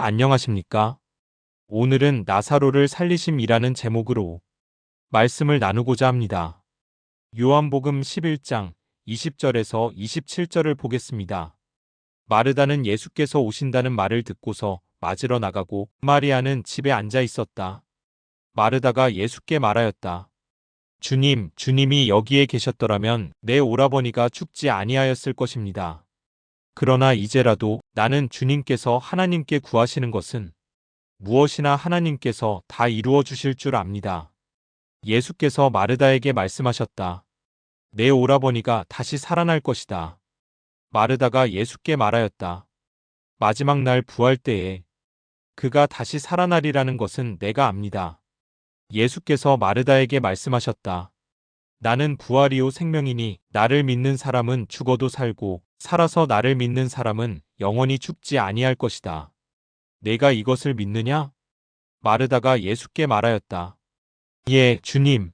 안녕하십니까? 오늘은 나사로를 살리심이라는 제목으로 말씀을 나누고자 합니다. 요한복음 11장 20절에서 27절을 보겠습니다. 마르다는 예수께서 오신다는 말을 듣고서 맞으러 나가고 마리아는 집에 앉아 있었다. 마르다가 예수께 말하였다. 주님, 주님이 여기에 계셨더라면 내 오라버니가 죽지 아니하였을 것입니다. 그러나 이제라도 나는 주님께서 하나님께 구하시는 것은 무엇이나 하나님께서 다 이루어 주실 줄 압니다. 예수께서 마르다에게 말씀하셨다. 내 오라버니가 다시 살아날 것이다. 마르다가 예수께 말하였다. 마지막 날 부활 때에 그가 다시 살아나리라는 것은 내가 압니다. 예수께서 마르다에게 말씀하셨다. 나는 부활이요 생명이니 나를 믿는 사람은 죽어도 살고 살아서 나를 믿는 사람은 영원히 죽지 아니할 것이다. 내가 이것을 믿느냐? 마르다가 예수께 말하였다. 예, 주님.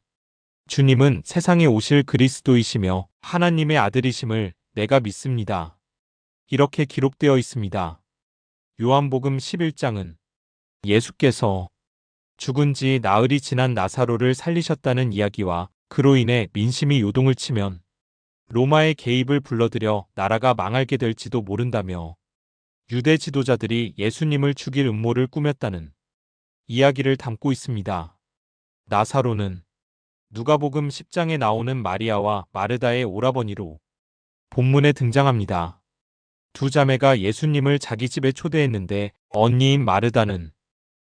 주님은 세상에 오실 그리스도이시며 하나님의 아들이심을 내가 믿습니다. 이렇게 기록되어 있습니다. 요한복음 11장은 예수께서 죽은 지 나흘이 지난 나사로를 살리셨다는 이야기와 그로 인해 민심이 요동을 치면 로마의 개입을 불러들여 나라가 망하게 될지도 모른다며 유대 지도자들이 예수님을 죽일 음모를 꾸몄다는 이야기를 담고 있습니다. 나사로는 누가복음 10장에 나오는 마리아와 마르다의 오라버니로 본문에 등장합니다. 두 자매가 예수님을 자기 집에 초대했는데 언니인 마르다는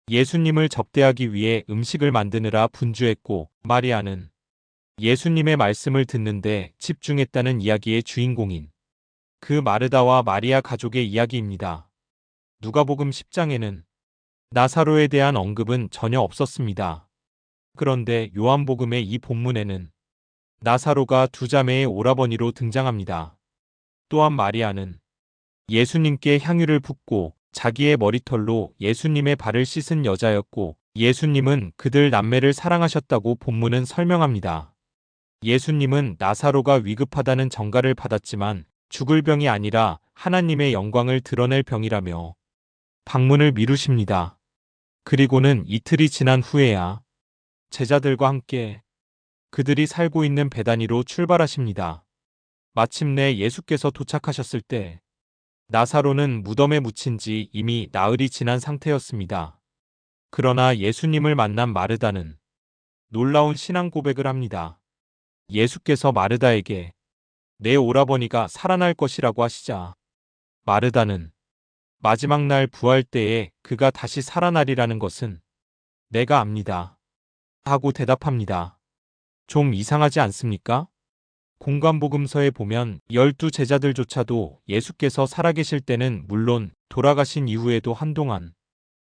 예수님을 접대하기 위해 음식을 만드느라 분주했고 마리아는 예수님의 말씀을 듣는데 집중했다는 이야기의 주인공인 그 마르다와 마리아 가족의 이야기입니다. 누가복음 10장에는 나사로에 대한 언급은 전혀 없었습니다. 그런데 요한복음의 이 본문에는 나사로가 두 자매의 오라버니로 등장합니다. 또한 마리아는 예수님께 향유를 붓고 자기의 머리털로 예수님의 발을 씻은 여자였고 예수님은 그들 남매를 사랑하셨다고 본문은 설명합니다. 예수님은 나사로가 위급하다는 정가를 받았지만 죽을 병이 아니라 하나님의 영광을 드러낼 병이라며 방문을 미루십니다. 그리고는 이틀이 지난 후에야 제자들과 함께 그들이 살고 있는 베다니로 출발하십니다. 마침내 예수께서 도착하셨을 때 나사로는 무덤에 묻힌 지 이미 나흘이 지난 상태였습니다. 그러나 예수님을 만난 마르다는 놀라운 신앙 고백을 합니다. 예수께서 마르다에게 내 오라버니가 살아날 것이라고 하시자 마르다는 마지막 날 부활 때에 그가 다시 살아나리라는 것은 내가 압니다. 하고 대답합니다. 좀 이상하지 않습니까? 공관복음서에 보면 12 제자들조차도 예수께서 살아계실 때는 물론 돌아가신 이후에도 한동안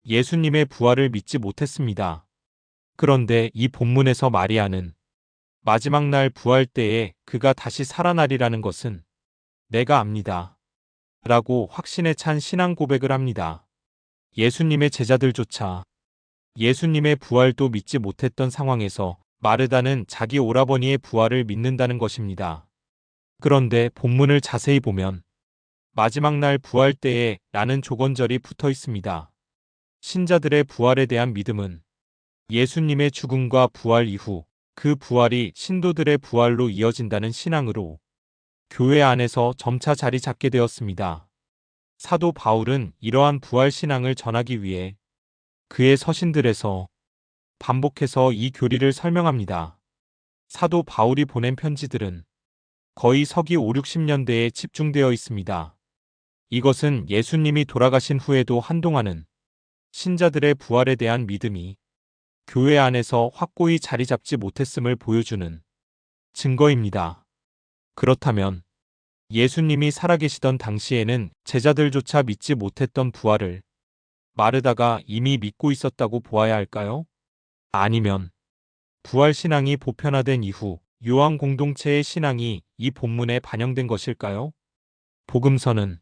예수님의 부활을 믿지 못했습니다. 그런데 이 본문에서 마리아는 마지막 날 부활 때에 그가 다시 살아나리라는 것은 내가 압니다. 라고 확신에 찬 신앙 고백을 합니다. 예수님의 제자들조차 예수님의 부활도 믿지 못했던 상황에서 마르다는 자기 오라버니의 부활을 믿는다는 것입니다. 그런데 본문을 자세히 보면 마지막 날 부활 때에 라는 조건절이 붙어 있습니다. 신자들의 부활에 대한 믿음은 예수님의 죽음과 부활 이후 그 부활이 신도들의 부활로 이어진다는 신앙으로 교회 안에서 점차 자리 잡게 되었습니다. 사도 바울은 이러한 부활 신앙을 전하기 위해 그의 서신들에서 반복해서 이 교리를 설명합니다. 사도 바울이 보낸 편지들은 거의 서기 5, 60년대에 집중되어 있습니다. 이것은 예수님이 돌아가신 후에도 한동안은 신자들의 부활에 대한 믿음이 교회 안에서 확고히 자리 잡지 못했음을 보여주는 증거입니다. 그렇다면 예수님이 살아계시던 당시에는 제자들조차 믿지 못했던 부활을 마르다가 이미 믿고 있었다고 보아야 할까요? 아니면 부활 신앙이 보편화된 이후 요한 공동체의 신앙이 이 본문에 반영된 것일까요? 복음서는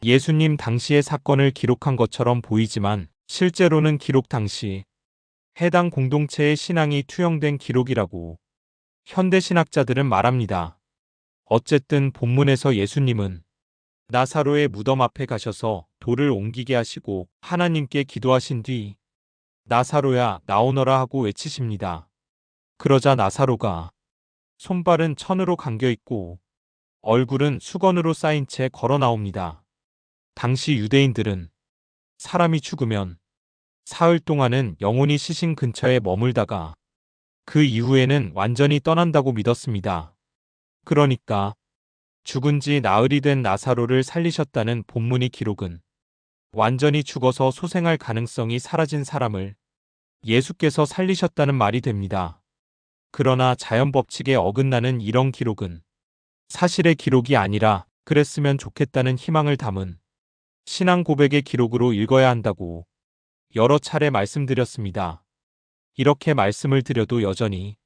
예수님 당시의 사건을 기록한 것처럼 보이지만 실제로는 기록 당시 해당 공동체의 신앙이 투영된 기록이라고 현대 신학자들은 말합니다. 어쨌든 본문에서 예수님은 나사로의 무덤 앞에 가셔서 돌을 옮기게 하시고 하나님께 기도하신 뒤 나사로야 나오너라 하고 외치십니다. 그러자 나사로가 손발은 천으로 감겨 있고 얼굴은 수건으로 쌓인 채 걸어 나옵니다. 당시 유대인들은 사람이 죽으면 사흘 동안은 영혼이 시신 근처에 머물다가 그 이후에는 완전히 떠난다고 믿었습니다. 그러니까 죽은 지 나흘이 된 나사로를 살리셨다는 본문의 기록은 완전히 죽어서 소생할 가능성이 사라진 사람을 예수께서 살리셨다는 말이 됩니다. 그러나 자연 법칙에 어긋나는 이런 기록은 사실의 기록이 아니라 그랬으면 좋겠다는 희망을 담은 신앙 고백의 기록으로 읽어야 한다고 여러 차례 말씀드렸습니다. 이렇게 말씀을 드려도 여전히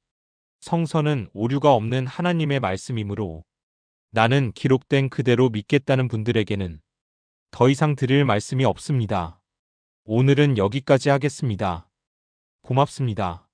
성서는 오류가 없는 하나님의 말씀이므로 나는 기록된 그대로 믿겠다는 분들에게는 더 이상 드릴 말씀이 없습니다. 오늘은 여기까지 하겠습니다. 고맙습니다.